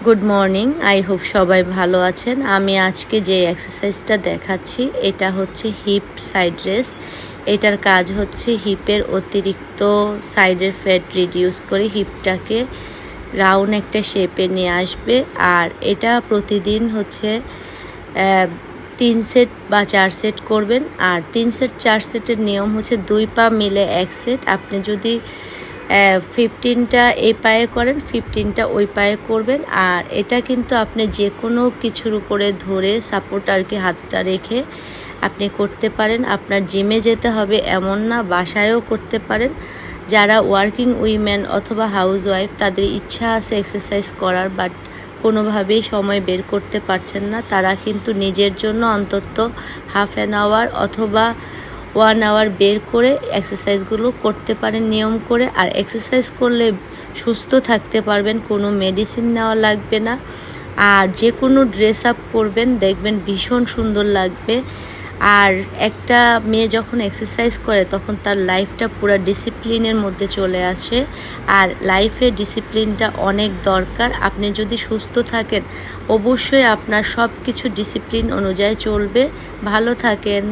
Good morning. I hope সবাই ভালো আছেন। আমি আজকে যে এক্সারসাইজটা দেখাচ্ছি এটা হচ্ছে হিপ সাইড রেস। এটার কাজ হচ্ছে হিপের অতিরিক্ত সাইডের ফ্যাট রিডিউস করে হিপটাকে রাউন্ড একটা শেপে নিয়ে আসবে। আর এটা প্রতিদিন হচ্ছে 3 সেট বা 4 সেট করবেন। আর 3 সেট 4 সেটের নিয়ম হচ্ছে 2 পা মিলে 1 সেট। আপনি যদি 15টা এই পায়ে করেন, 15টা ওই পায়ে করবেন। আর এটা কিন্তু আপনি যে কোনো কিছুর উপরে ধরে সাপোর্ট আর কি হাতটা রেখে আপনি করতে পারেন। আপনার জিমে যেতে হবে এমন না, বাসায়ও করতে পারেন। যারা ওয়ার্কিং উইমেন অথবা হাউস ওয়াইফ তাদের ইচ্ছা আছে এক্সারসাইজ করার, বাট কোনোভাবেই সময় বের করতে পারছেন না, তারা কিন্তু নিজের জন্য অন্তত হাফ অ্যান আওয়ার অথবা 1 আওয়ার বের করে এক্সারসাইজগুলো করতে পারেন নিয়ম করে। আর এক্সারসাইজ করলে সুস্থ থাকতে পারবেন, কোনো মেডিসিন নেওয়া লাগবে না। আর যে কোনো ড্রেস আপ করবেন দেখবেন ভীষণ সুন্দর লাগবে। আর একটা মেয়ে যখন এক্সারসাইজ করে তখন তার লাইফটা পুরো ডিসিপ্লিনের মধ্যে চলে আসে। আর লাইফে ডিসিপ্লিনটা অনেক দরকার। আপনি যদি সুস্থ থাকেন অবশ্যই আপনার সব কিছু ডিসিপ্লিন অনুযায়ী চলবে। ভালো থাকেন।